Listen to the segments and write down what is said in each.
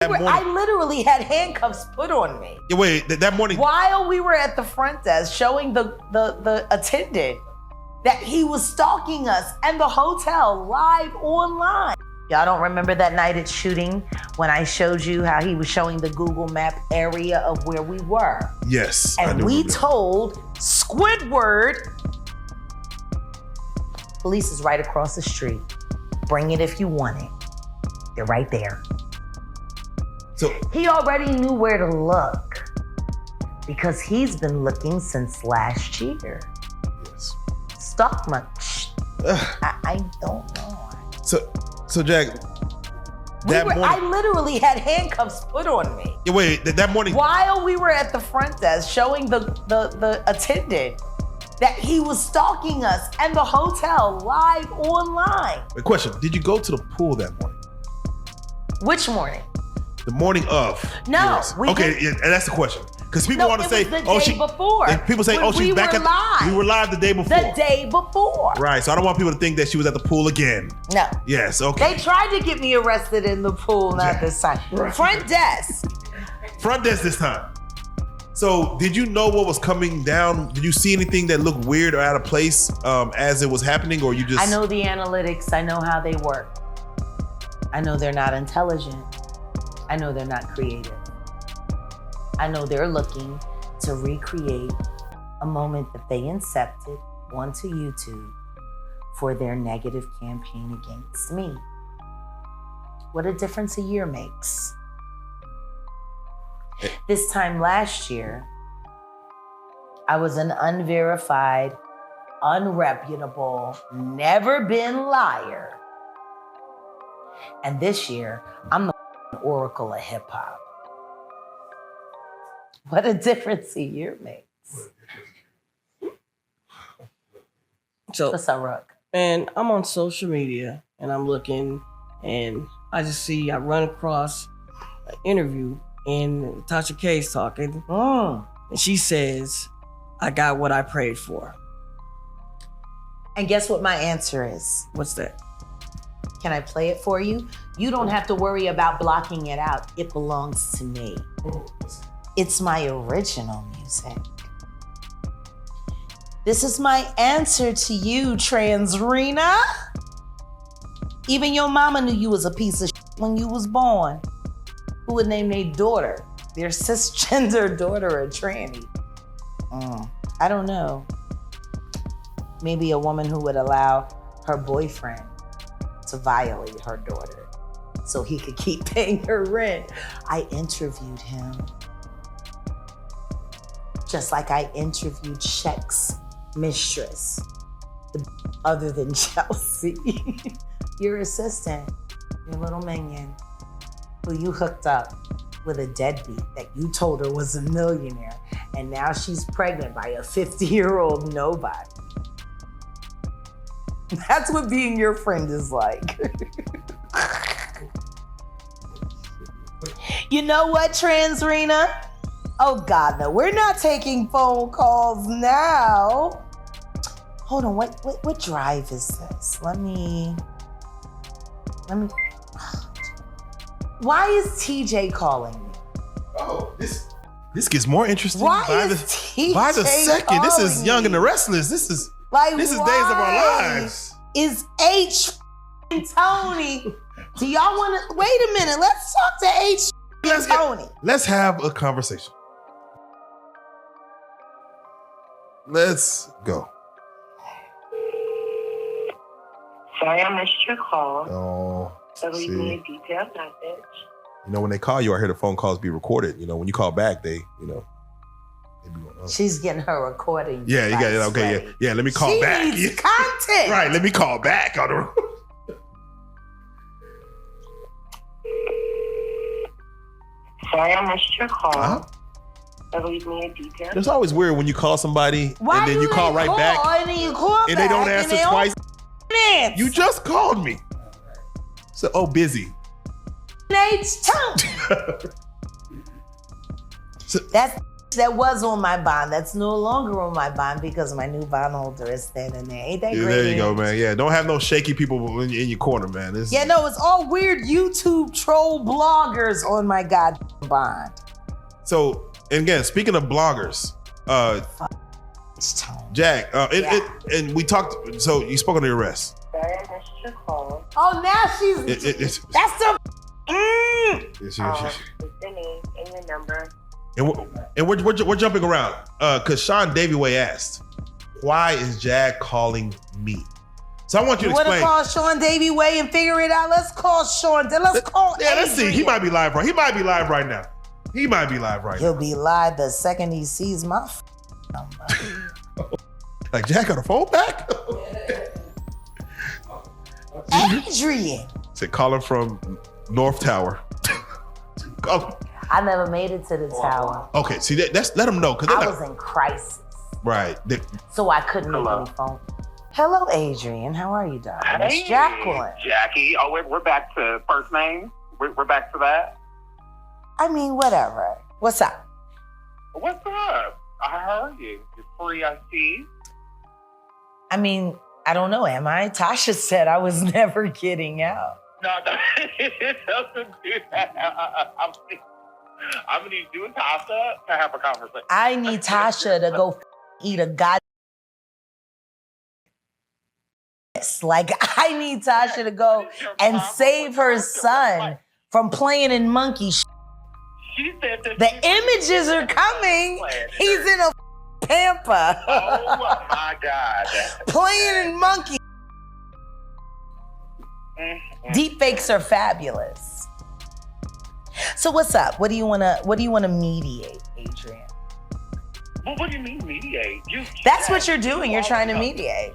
I literally had handcuffs put on me. Yeah, wait, that morning. While we were at the front desk showing the attendant that he was stalking us and the hotel live online. Y'all don't remember that night at shooting when I showed you how he was showing the Google Map area of where we were? Yes. And we told Squidward, police is right across the street. Bring it if you want it. They're right there. So he already knew where to look because he's been looking since last year. Yes. Stalk much. I don't know. So Jack, morning, I literally had handcuffs put on me. Yeah, wait, that morning. While we were at the front desk showing the attendant that he was stalking us and the hotel live online. Wait, question, did you go to the pool that morning? Which morning? The morning of. No. Yes. Okay, yeah, and that's the question. Because people want to say, before. People say, she's back at live. We were live the day before. The day before. Right, so I don't want people to think that she was at the pool again. No. Yes, okay. They tried to get me arrested in the pool, not this time. Right. Front desk. Front desk this time. So did you know what was coming down? Did you see anything that looked weird or out of place as it was happening, or you just? I know the analytics. I know how they work. I know they're not intelligent. I know they're not creative. I know they're looking to recreate a moment that they incepted onto YouTube for their negative campaign against me. What a difference a year makes. This time last year, I was an unverified, unreputable, never been liar. And this year, I'm the oracle of hip hop. What a difference a year makes. So, what's up, Rook? And I'm on social media and I'm looking and I run across an interview and Tasha K's talking. And she says, I got what I prayed for. And guess what my answer is? What's that? Can I play it for you? You don't have to worry about blocking it out. It belongs to me. It's my original music. This is my answer to you, Transrena. Even your mama knew you was a piece of shit when you was born. Who would name their daughter, their cisgender daughter, a tranny? I don't know. Maybe a woman who would allow her boyfriend to violate her daughter so he could keep paying her rent. I interviewed him. Just like I interviewed Shaq's mistress, other than Chelsea. Your assistant, your little minion, who you hooked up with a deadbeat that you told her was a millionaire, and now she's pregnant by a 50-year-old nobody. That's what being your friend is like. You know what, Transrena? Oh God, no, we're not taking phone calls now. Hold on, what drive is this? Let me. Why is TJ calling me? Oh, this gets more interesting. Why is TJ by the second? This is Young me? and the Restless. This is days of our lives. Is H Tony? Do y'all want to wait a minute? Let's talk to H Tony. Let's have a conversation. Let's go. Sorry, I missed your call. Oh, so leave me a detailed message. You know, when they call you, I hear the phone calls be recorded. You know, when you call back, they be going, She's getting her recording. Yeah, you got it. Okay, ready. yeah. Let me call back. She needs content. Right, let me call back on the. Sorry, I missed your call. So leave me a detailed. It's always weird when you call somebody and then you call right back and then you call and they don't answer twice. You just called me. So, busy. H Tony. That's that was on my bond that's no longer on my bond because my new bondholder is standing there. Ain't that Yeah, great? there you go, man. Yeah, don't have no shaky people in your corner, man. Yeah, no, it's all weird YouTube troll bloggers on my goddamn bond. So, and again, speaking of bloggers, Jack, and we talked. So you spoke on the arrest. Sorry, I missed your call. Oh, now she's. That's the. What's your name and your number? And we're jumping around because Sean Davyway asked, "Why is Jack calling me?" So I want you to explain. You want to call Sean Davyway and figure it out? Let's call Sean. Let's call. Yeah, let's see. He might be live right. He might be live right now. He'll be live the second he sees my number. Like, Jack got a phone back? Adrian. Said calling from North Tower. I never made it to the tower. Okay, see that's let them know because I was in crisis. Right. So I couldn't make any phone. Hello, Adrian. How are you, darling? Hey, it's Jacqueline. Jackie. Oh, we're back to first name. We're back to that. I mean, whatever. What's up? What's up? I heard you. You're free, I see. I mean, I don't know. Am I? Tasha said I was never getting out. No, it doesn't do that. I'm gonna need you and Tasha to have a conversation. I need Tasha to go eat a god. Like, I need Tasha to go and save her son from playing in monkey shit. She said that the images are coming. He's in a pamper. Oh my God. Playing in monkey. Deep fakes are fabulous. So what's up? What do you wanna mediate, Adrian? Well, what do you mean mediate? That's what you're doing. You're trying to mediate.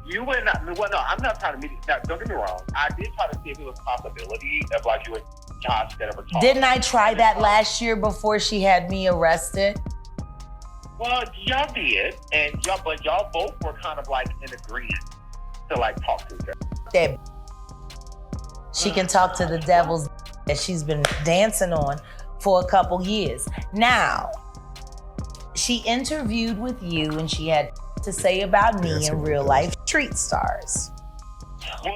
You would not. Well, no, I'm not trying to mediate. Now, don't get me wrong. I did try to see if it was a possibility of like you and Josh that ever talked. Didn't I try that last year before she had me arrested? Well, y'all did, but y'all both were kind of like in agreement to like talk to each other. That she can talk to the devil's that she's been dancing on for a couple years. Now, she interviewed with you and she had to say about me in real life street stars.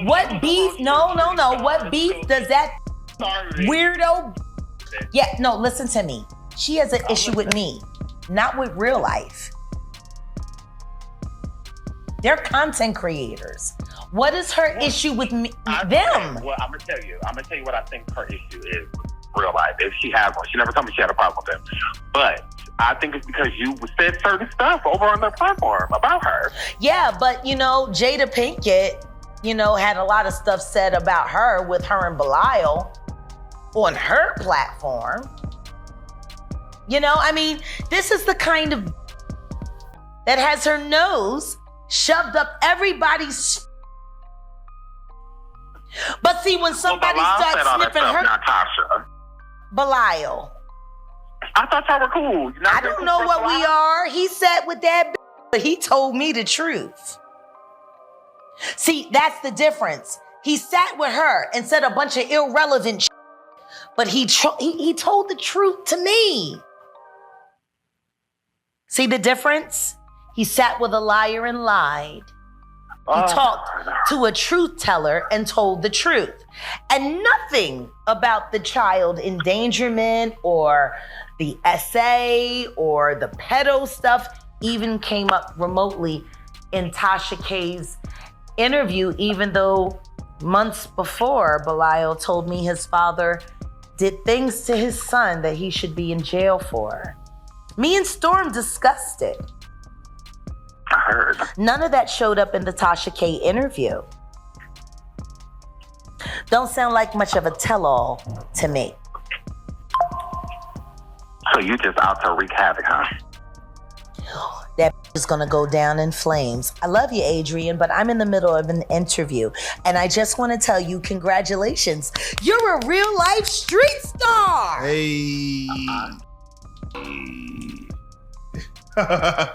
What beef? No. What beef does that weirdo? Yeah, no, listen to me. She has an issue with me, not with real life. They're content creators. What is her issue with me? Them? Well, I'm gonna tell you what I think her issue is with real life. If she has one, she never told me she had a problem with them. But I think it's because you said certain stuff over on their platform about her. Yeah, but Jada Pinkett, had a lot of stuff said about her with her and Belial on her platform. This is the kind of that has her nose shoved up everybody's. But see, when somebody starts sniffing her, Natasha. Belial. I thought y'all were cool. I don't know what we are. He sat with that, but he told me the truth. See, that's the difference. He sat with her and said a bunch of irrelevant shit, but he told the truth to me. See the difference? He sat with a liar and lied. He talked to a truth teller and told the truth. And nothing about the child endangerment or the essay or the pedo stuff even came up remotely in Tasha K's interview, even though months before, Belial told me his father did things to his son that he should be in jail for. Me and Storm discussed it. I heard. None of that showed up in the Tasha K interview. Don't sound like much of a tell-all to me. So you just out to wreak havoc, huh? That is gonna go down in flames. I love you, Adrian, but I'm in the middle of an interview, and I just want to tell you, congratulations. You're a real-life street star. Hey. Mr.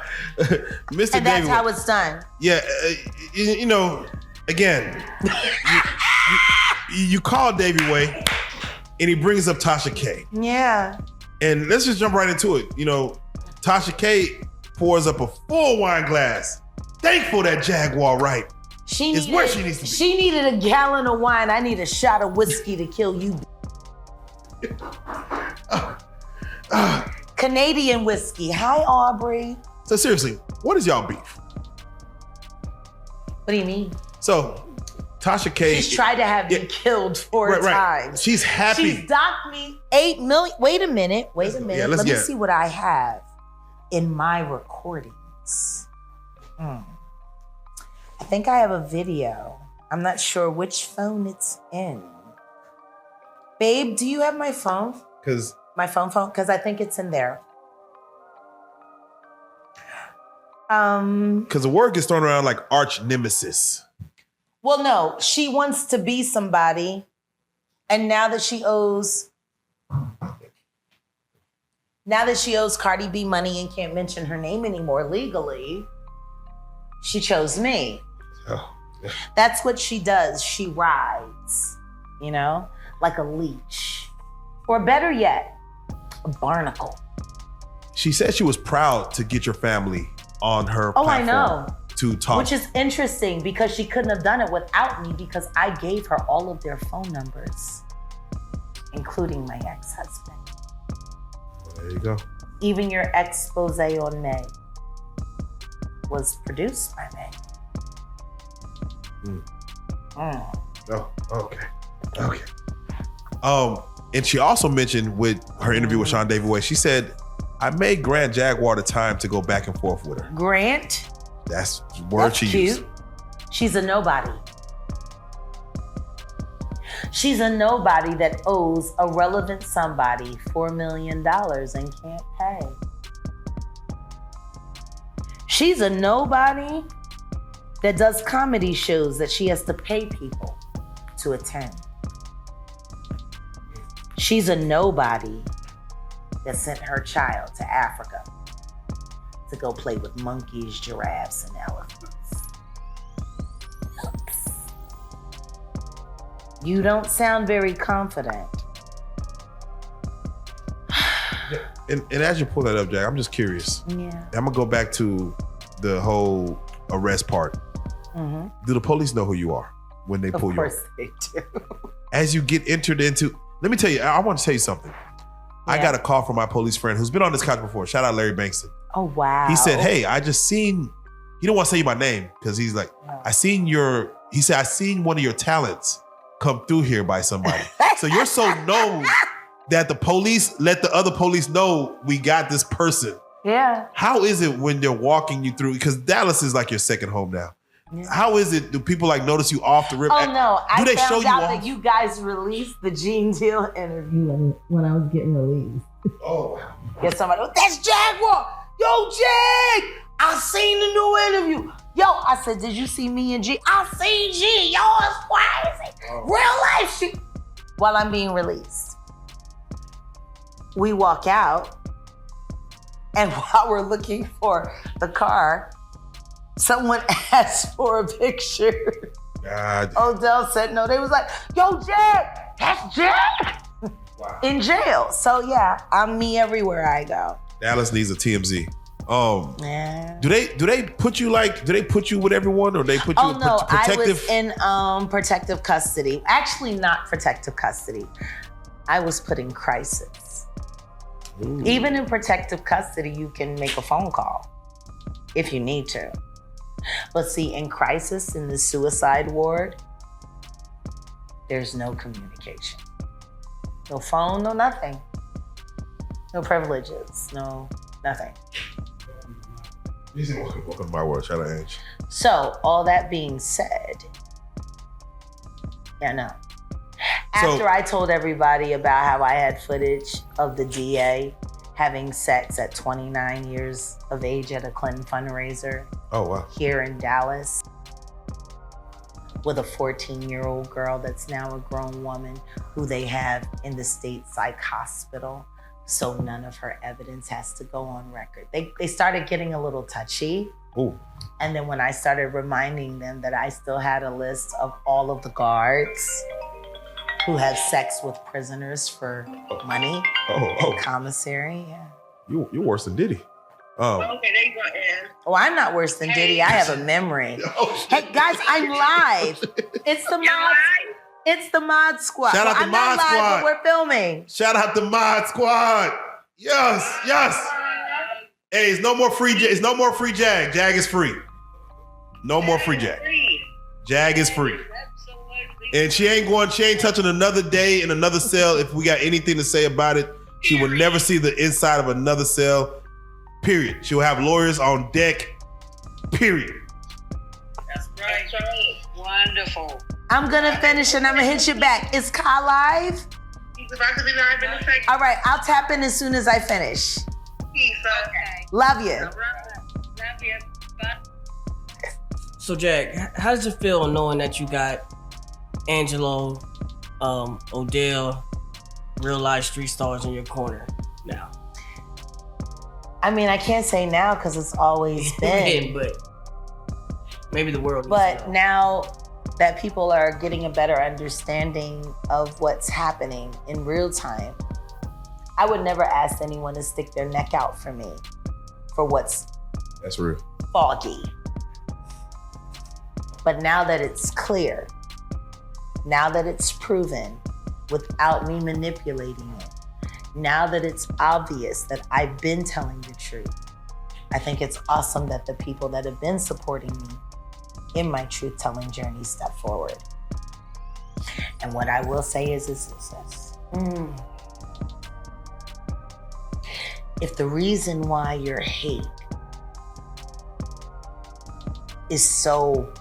And that's David, how it's done. Yeah, again, you call Davey Way, and he brings up Tasha K. Yeah. And let's just jump right into it. Tasha K pours up a full wine glass. Thankful that Jaguar Wright is where she needs to be. She needed a gallon of wine. I need a shot of whiskey to kill you. Canadian whiskey. Hi, Aubrey. So seriously, what is y'all beef? What do you mean? So Tasha K. She's tried to have me killed 4 times. She's happy. She's docked me $8 million. Wait a minute. Yeah, Let me see what I have in my recordings. I think I have a video. I'm not sure which phone it's in. Babe, do you have my phone? My phone? Because I think it's in there. Because the word gets thrown around like arch nemesis. Well, no, she wants to be somebody, and now that she owes Cardi B money and can't mention her name anymore legally, she chose me. Oh, yeah. That's what she does. She rides, like a leech, or better yet, a barnacle. She said she was proud to get your family on her platform. I know. To talk. Which is interesting because she couldn't have done it without me because I gave her all of their phone numbers, including my ex-husband. Well, there you go. Even your expose on May was produced by me. Oh, okay. And she also mentioned with her interview with Sean David Way, she said, I made Grant Jaguar the time to go back and forth with her. Grant? That's the word she used. She's a nobody. She's a nobody that owes a relevant somebody $4 million and can't pay. She's a nobody that does comedy shows that she has to pay people to attend. She's a nobody that sent her child to Africa to go play with monkeys, giraffes, and elephants. Oops. You don't sound very confident. And as you pull that up, Jack, I'm just curious. Yeah. I'm gonna go back to the whole arrest part. Mm-hmm. Do the police know who you are when they pull you over? Of course they do. As you get entered into, let me tell you, I want to tell you something. Yeah. I got a call from my police friend who's been on this couch before. Shout out Larry Bankston. Oh, wow. He said, hey, I just seen, he don't want to say my name because he's like, no. I seen one of your talents come through here by somebody. So you're so known that the police let the other police know we got this person. Yeah. How is it when they're walking you through? Because Dallas is like your second home now. Yeah. How is it? Do people like notice you off the rip? Oh no! I found out that you guys released the Gene Deal interview when I was getting released. Oh. Get somebody. That's Jaguar. Yo, Jag. I seen the new interview. Yo, I said, did you see me and G? I seen G. Yo, it's crazy. Oh. Real life shit. While I'm being released, we walk out, and while we're looking for the car, someone asked for a picture. God. Odell said no. They was like, yo, Jag, that's Jag. Wow. In jail. So yeah, I'm me everywhere I go. Dallas needs a TMZ. Yeah. Do they put you with everyone or they put you in protective? I was in protective custody. Actually not protective custody. I was put in crisis. Ooh. Even in protective custody, you can make a phone call if you need to. But see, in crisis, in the suicide ward, there's no communication. No phone, no nothing. No privileges, no nothing. Welcome to my world, shout out Ange. So, all that being said, yeah, no. After I told everybody about how I had footage of the DA having sex at 29 years of age at a Clinton fundraiser. Oh, wow. Here in Dallas with a 14-year-old girl that's now a grown woman who they have in the state psych hospital. So none of her evidence has to go on record. They started getting a little touchy. Ooh. And then when I started reminding them that I still had a list of all of the guards who have sex with prisoners for money. Oh. Commissary, yeah. You're worse than Diddy. Oh. Okay, there you go, Ann. Oh, I'm not worse than Diddy. I have a memory. Oh, Hey guys, I'm live. It's the mod. It's the mod squad. Shout out to I'm not Mod live, Squad. but we're filming. Shout out to Mod Squad. Yes, yes. Hey, it's no more free. It's no more free Jag. Jag is free. No more free Jag. Jag is free. And she ain't touching another day in another cell. If we got anything to say about it, she will never see the inside of another cell. Period. She will have lawyers on deck. Period. That's right. Wonderful. I'm gonna finish and I'm gonna hit you back. Is Kyle live? He's about to be live in a second. All right, I'll tap in as soon as I finish. Peace. Okay. Love you. Love you. Bye. So, Jag, how does it feel knowing that you got Angelo, Odell, real life street stars in your corner now? I mean, I can't say now because it's always been. But maybe the world. But now that people are getting a better understanding of what's happening in real time, I would never ask anyone to stick their neck out for me for what's That's real. foggy. But now that it's clear, now that it's proven without me manipulating it, now that it's obvious that I've been telling the truth, I think it's awesome that the people that have been supporting me in my truth-telling journey step forward. And what I will say is this. If the reason why your hate is so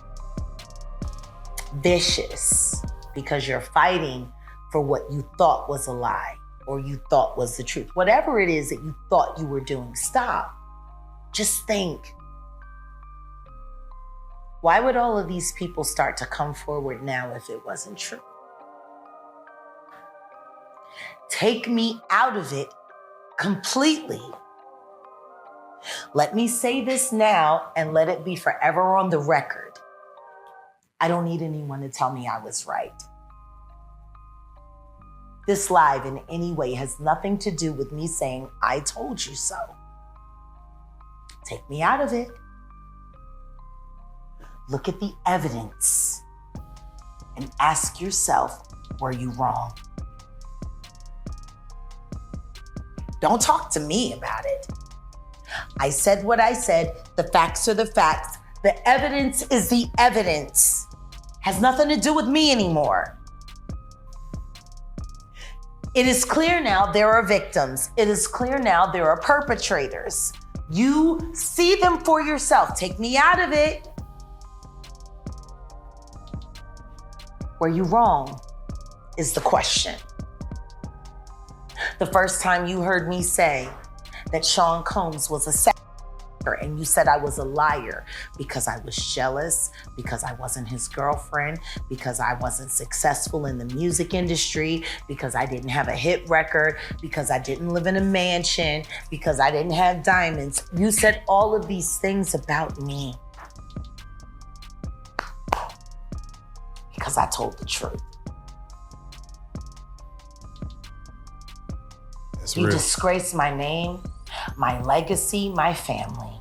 vicious because you're fighting for what you thought was a lie or you thought was the truth, whatever it is that you thought you were doing, stop. Just think. Why would all of these people start to come forward now if it wasn't true? Take me out of it completely. Let me say this now and let it be forever on the record. I don't need anyone to tell me I was right. This live in any way has nothing to do with me saying, I told you so. Take me out of it. Look at the evidence and ask yourself, were you wrong? Don't talk to me about it. I said what I said. The facts are the facts. The evidence is the evidence. Has nothing to do with me anymore. It is clear now there are victims. It is clear now there are perpetrators. You see them for yourself. Take me out of it. Were you wrong? Is the question. The first time you heard me say that Sean Combs was a sex worker and you said I was a liar because I was jealous, because I wasn't his girlfriend, because I wasn't successful in the music industry, because I didn't have a hit record, because I didn't live in a mansion, because I didn't have diamonds. You said all of these things about me because I told the truth. That's You real. disgraced my name, my legacy, my family.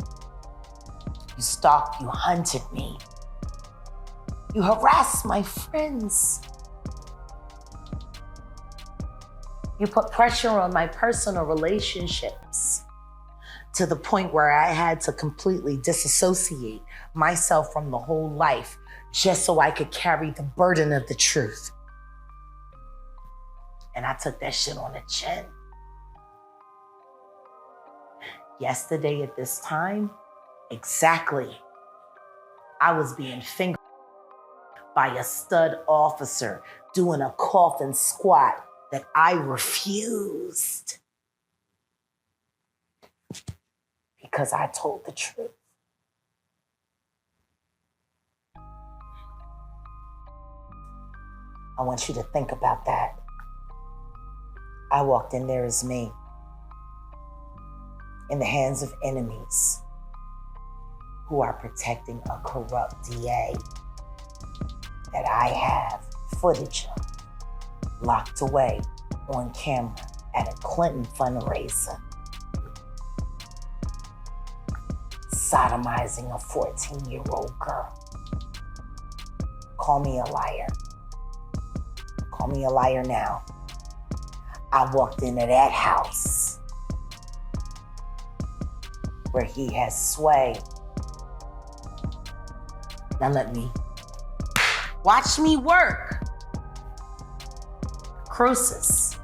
You stalked, you hunted me. You harassed my friends. You put pressure on my personal relationships to the point where I had to completely disassociate myself from the whole life just so I could carry the burden of the truth. And I took that shit on the chin. Yesterday at this time, exactly, I was being fingered by a stud officer doing a coffin squat that I refused because I told the truth. I want you to think about that. I walked in there as me, in the hands of enemies who are protecting a corrupt DA that I have footage of locked away on camera at a Clinton fundraiser. sodomizing a 14-year-old girl. Call me a liar. Call me a liar now. I walked into that house where he has sway. Now let me watch me work. Crucis,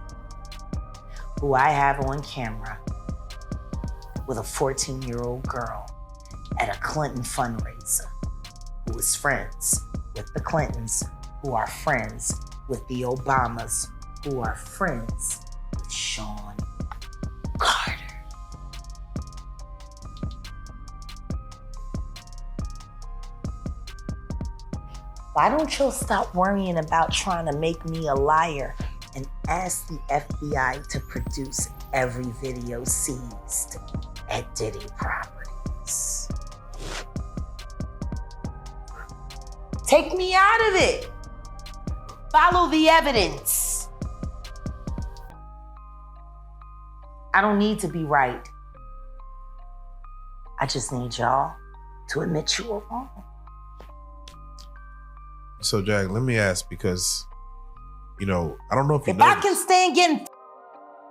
who I have on camera with a 14-year-old girl at a Clinton fundraiser, who is friends with the Clintons, who are friends with the Obamas, who are friends with Sean Carter. Why don't you stop worrying about trying to make me a liar and ask the FBI to produce every video seized at Diddy Properties? Take me out of it. Follow the evidence. I don't need to be right. I just need y'all to admit you were wrong. So, Jag, let me ask, because, I don't know if you If noticed. I can stand getting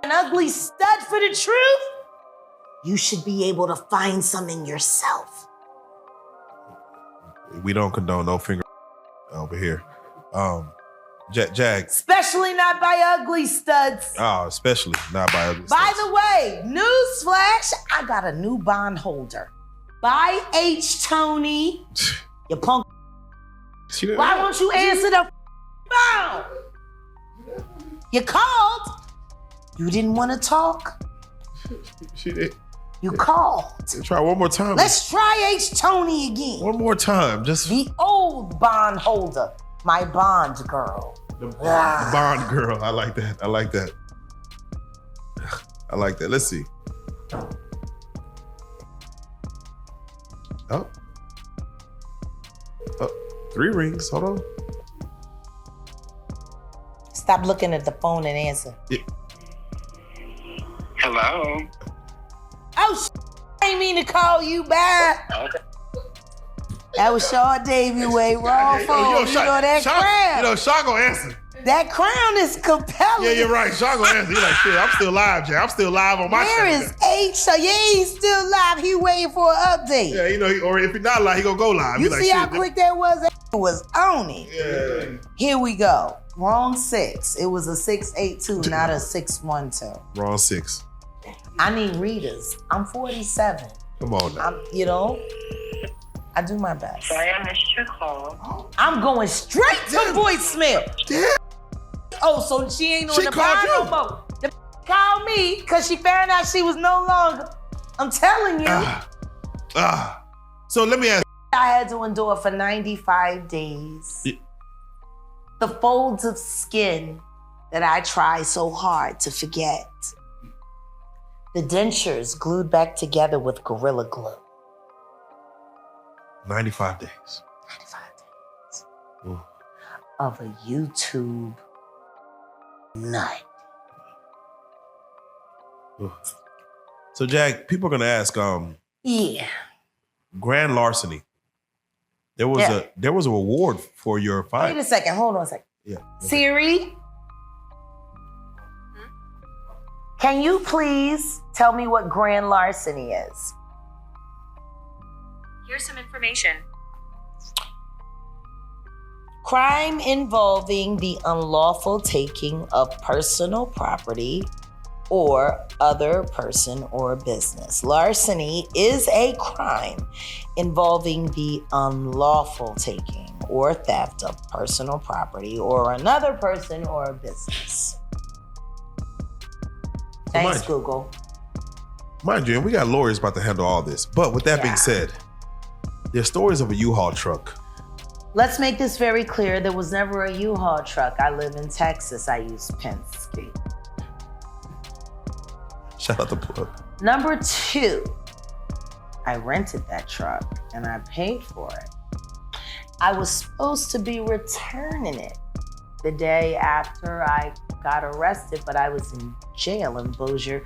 an ugly stud for the truth, you should be able to find some in yourself. We don't condone no finger over here. Jag. Especially not by ugly studs. Oh, especially not by ugly By studs. the way, newsflash, I got a new bondholder. By H. Tony, you punk. Why won't you answer the phone? You called. You didn't want to talk. She did. You called. Try one more time. Let's try H. Tony again. One more time. Just The old bondholder, my bond girl. the bond girl. I like that. I like that. Let's see. Oh. 3 rings. Hold on. Stop looking at the phone and answer. Yeah. Hello. Oh, I ain't mean to call you back. Okay. That was Shaw Davey way wrong phone. You know that crown. Sean gonna answer. That crown is compelling. Yeah, you're right. Sean gonna answer. He's like, shit, I'm still live, Jay. I'm still live on my Where channel. is H? So yeah, he's still live. He waiting for an update. Yeah, or if he's not live, he gonna go live. You He see like, how shit, quick that was? That was on it. Yeah. Here we go. Wrong 6. It was a 682, not a 612. Wrong 6. I need readers. I'm 47. Come on now. I do my best. Sorry, I missed your call. I'm going straight to voicemail. Yeah. Oh, so she ain't on She the called line you. no more. The called me because she found out she was no longer. I'm telling you. So let me ask. I had to endure for 95 days. Yeah. The folds of skin that I try so hard to forget. The dentures glued back together with Gorilla Glue. 95 days. 95 days. Ooh. Of a YouTube nut. Ooh. So, Jack, people are gonna ask, Yeah. grand larceny. There was a reward for your fight. Wait a second. Hold on a second. Yeah. Siri, can you please tell me what grand larceny is? Here's some information. Crime involving the unlawful taking of personal property or other person or business. Larceny is a crime involving the unlawful taking or theft of personal property or another person or business. Thanks, Google. Mind you, and we got lawyers about to handle all this. But with that being said, there's stories of a U-Haul truck. Let's make this very clear. There was never a U-Haul truck. I live in Texas. I use Penske. Shout out the plug. Number 2, I rented that truck and I paid for it. I was supposed to be returning it the day after I got arrested, but I was in jail in Bossier,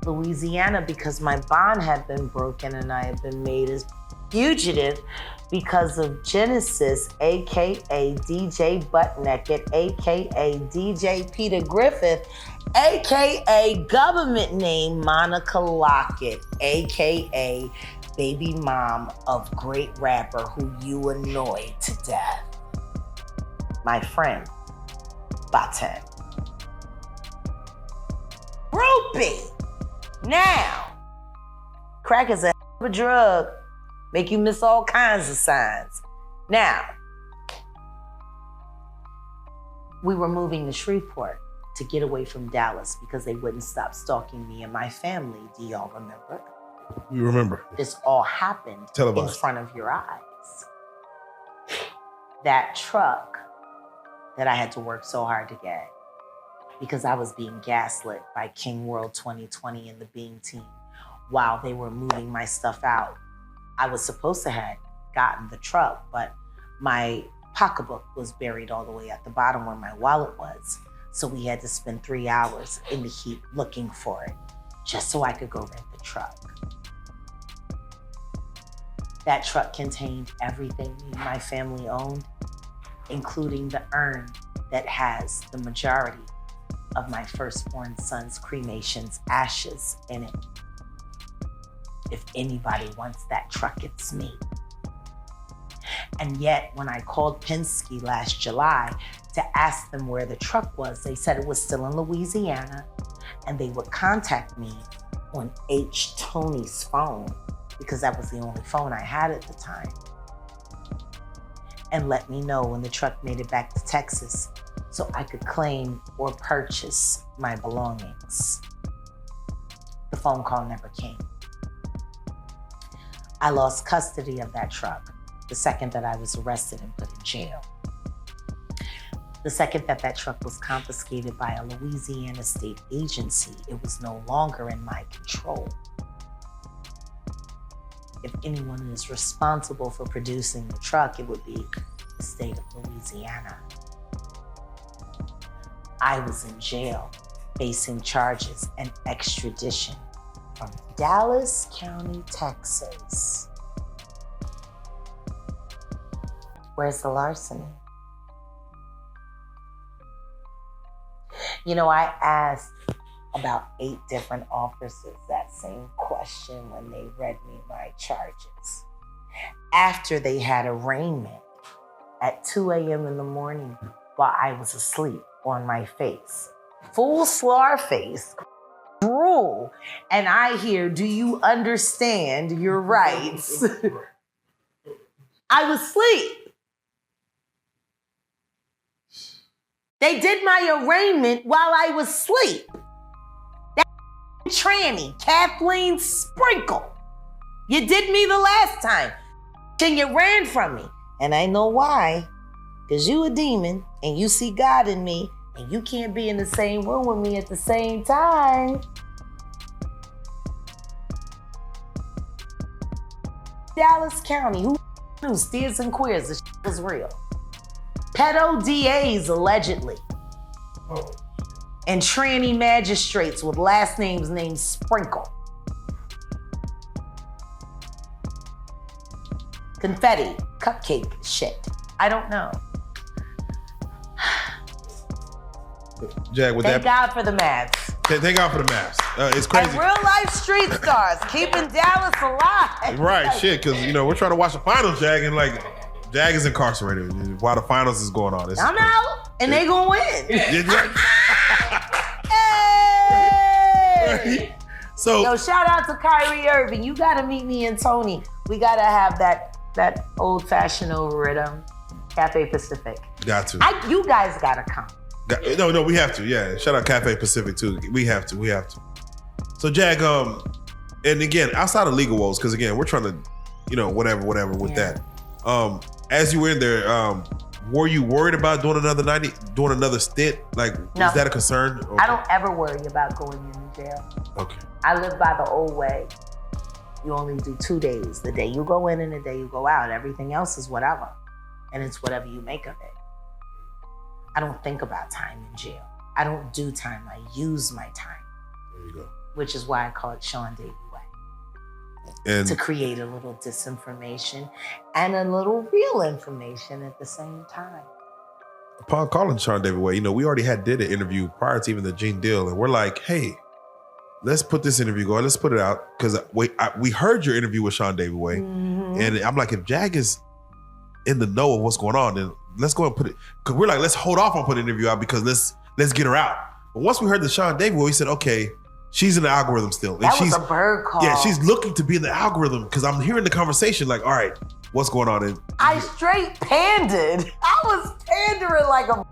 Louisiana, because my bond had been broken and I had been made as fugitive because of Genesis, aka DJ Butt Naked, aka DJ Peter Griffith, aka government name Monica Lockett, aka baby mom of great rapper who you annoyed to death. My friend, Baten. Groupie. Now, crack is a drug. Make you miss all kinds of signs. Now, we were moving to Shreveport to get away from Dallas because they wouldn't stop stalking me and my family. Do y'all remember? We remember. This all happened in front of your eyes. That truck that I had to work so hard to get because I was being gaslit by King World 2020 and the Being team while they were moving my stuff out. I was supposed to have gotten the truck, but my pocketbook was buried all the way at the bottom where my wallet was. So we had to spend 3 hours in the heat looking for it just so I could go rent the truck. That truck contained everything me and my family owned, including the urn that has the majority of my firstborn son's cremation's ashes in it. If anybody wants that truck, it's me. And yet, when I called Penske last July to ask them where the truck was, they said it was still in Louisiana, and they would contact me on H. Tony's phone, because that was the only phone I had at the time, and let me know when the truck made it back to Texas so I could claim or purchase my belongings. The phone call never came. I lost custody of that truck the second that I was arrested and put in jail. The second that that truck was confiscated by a Louisiana state agency, it was no longer in my control. If anyone is responsible for producing the truck, it would be the state of Louisiana. I was in jail facing charges and extradition from Dallas County, Texas. Where's the larceny? You know, I asked about 8 different officers that same question when they read me my charges. After they had arraignment at 2 a.m. in the morning while I was asleep on my face. Full slar face, drool. And I hear, do you understand your rights? I was asleep. They did my arraignment while I was asleep. That tranny, Kathleen Sprinkle. You did me the last time. And you ran from me. And I know why. Because you a demon and you see God in me and you can't be in the same room with me at the same time. Dallas County, who knew steers and queers, this was real. Pedo DAs allegedly. And tranny magistrates with last names named Sprinkle. Confetti, cupcake shit. I don't know. Jag, with Thank that. God for the Mavs. Thank God for the Mavs. It's crazy. And real life street stars, keeping Dallas alive. Right, shit, because, you know, we're trying to watch the finals, Jag, and, like, Jag is incarcerated while the finals is going on. I'm out, and they gonna win. Hey! So, yo, shout out to Kyrie Irving. You gotta meet me and Tony. We gotta have that old fashioned over at Cafe Pacific. got to. You guys gotta come. No, we have to. Yeah, shout out Cafe Pacific too. We have to. So Jag, and again, outside of legal woes, because again, we're trying to, you know, whatever with that. As you were in there, were you worried about doing another stint? Like, No. is that a concern? Okay. I don't ever worry about going in jail. Okay. I live by the old way. You only do 2 days. The day you go in and the day you go out. Everything else is whatever. And it's whatever you make of it. I don't think about time in jail. I don't do time. I use my time. There you go. Which is why I call it Sean Davey Way. And to create a little disinformation and a little real information at the same time. upon calling Sean David Way, we already did an interview prior to even the Gene deal, and we're like, hey, let's put this interview going. Let's put it out because we heard your interview with Sean David Way, and I'm like, if Jag is in the know of what's going on, then let's go and put it. Because we're like, let's hold off on putting the interview out because let's get her out. But once we heard the Sean David Way, we said, okay, she's in the algorithm still. And That was a bird call. Yeah, she's looking to be in the algorithm because I'm hearing the conversation like, all right, what's going on? And I straight pandered. I was pandering like a.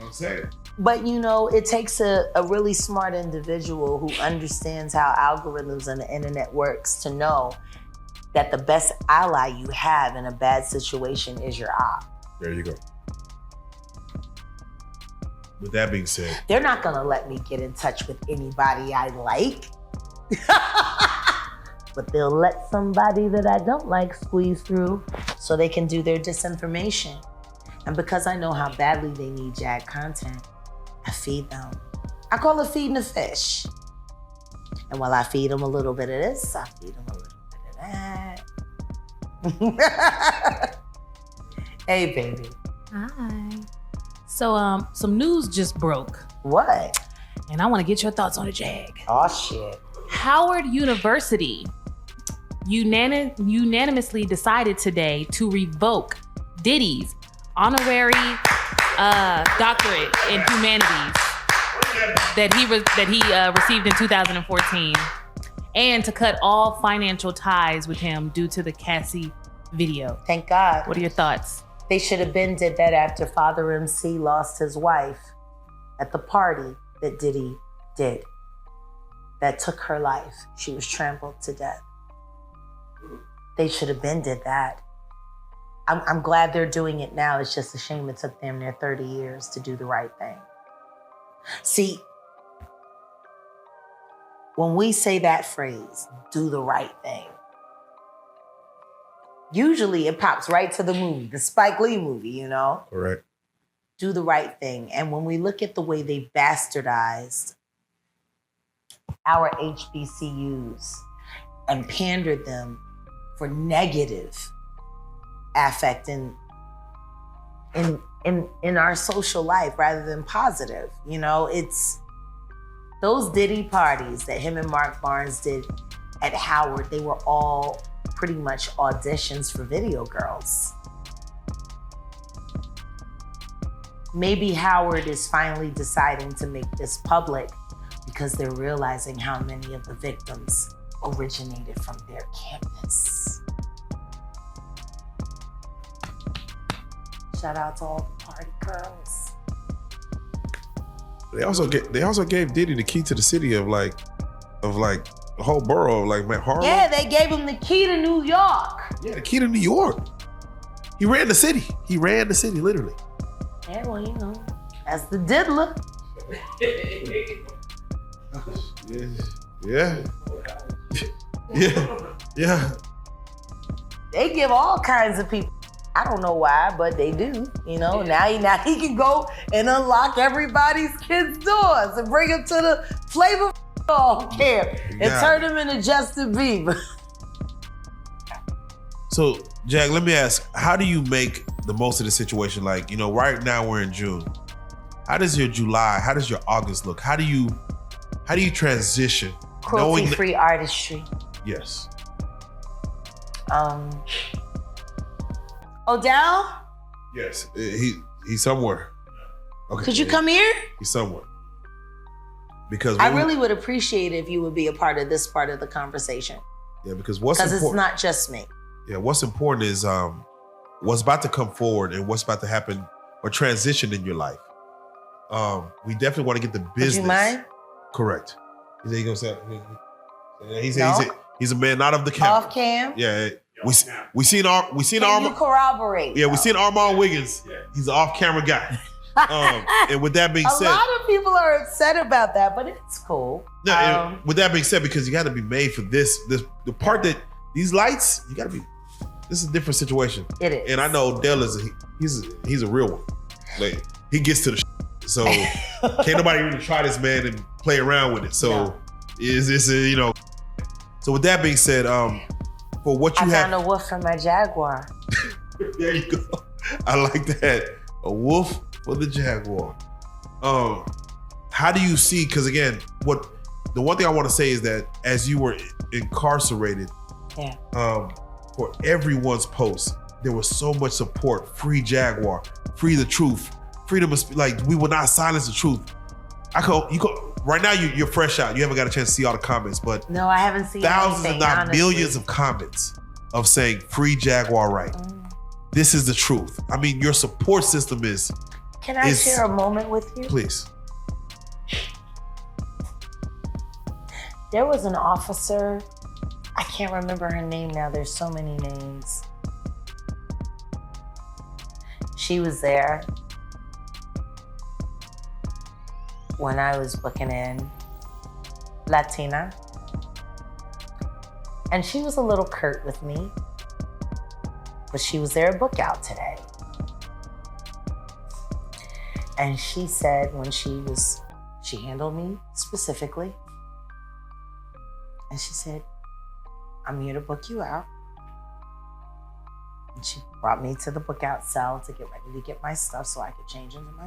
I'm saying. But it takes a really smart individual who understands how algorithms and the internet works to know that the best ally you have in a bad situation is your op. There you go. With that being said, They're not gonna let me get in touch with anybody I like. But they'll let somebody that I don't like squeeze through so they can do their disinformation. And because I know how badly they need Jag content, I feed them. I call it feeding a fish. And while I feed them a little bit of this, I feed them a little bit of that. Hey, baby. Hi. So, some news just broke, What? and I want to get your thoughts on the Jag. Oh, shit. Howard University unanimously decided today to revoke Diddy's honorary doctorate in humanities that he received in 2014, and to cut all financial ties with him due to the Cassie video. Thank God. What are your thoughts? They should have been did that after Father MC lost his wife at the party that Diddy did. That took her life. She was trampled to death. They should have been did that. I'm glad they're doing it now. It's just a shame it took them their 30 years to do the right thing. See, when we say that phrase, do the right thing, usually it pops right to the movie, the Spike Lee movie, correct. Do the right thing. And when we look at the way they bastardized our HBCUs and pandered them for negative affect in our social life rather than positive, it's those Diddy parties that him and Mark Barnes did at Howard, they were all pretty much auditions for video girls. Maybe Howard is finally deciding to make this public because they're realizing how many of the victims originated from their campus. Shout out to all the party girls. They also gave Diddy the key to the city of the whole borough of Harlem. Yeah, they gave him the key to New York. Yeah, the key to New York. He ran the city. Literally. Yeah, well, that's the diddler. Yeah. They give all kinds of people. I don't know why, but they do. Now he can go and unlock everybody's kids' doors and bring them to the Flavor camp and turn them into Justin Bieber. So, Jag, let me ask, how do you make the most of the situation? Right now we're in June. How does your July, how does your August look? How do you transition? Cruelty-free artistry. Yes. Odell? Yes. He's somewhere. Okay. Could you come here? He's somewhere. Because I really would appreciate it if you would be a part of this part of the conversation. Yeah, because it's not just me. Yeah, what's important is what's about to come forward and what's about to happen or transition in your life. We definitely want to get the business. Would you mind? Correct. Is that you gonna say? He's a man not of the camp. Off cam? Yeah. We seen Armand. You corroborate. Yeah, we seen Armand Wiggins. Yeah. He's an off-camera guy. And with that being said, a lot of people are upset about that, but it's cool. No, with that being said, because you got to be made for this the part that these lights, you got to be. This is a different situation. It is, and I know Dell he's a real one. He gets to the so can't nobody really try this man and play around with it. So it's So with that being said, for what you I have, found a wolf for my Jaguar. there you go. I like that. A wolf for the Jaguar. How do you see? Because again, the one thing I want to say is that as you were incarcerated, Yeah. For everyone's post, there was so much support. Free Jaguar, free the truth, freedom of like we will not silence the truth. Right now you're fresh out. You haven't got a chance to see all the comments, but No, I haven't seen thousands, anything, if not honestly. millions of comments of saying free Jaguar Wright. This is the truth. I mean, your support system is. Can I share a moment with you? Please. There was an officer, I can't remember her name now. There's so many names. She was there when I was booking in, Latina. And she was a little curt with me, but she was there at book out today. And she said when she handled me specifically, and she said, I'm here to book you out. And she brought me to the book out cell to get ready to get my stuff so I could change into my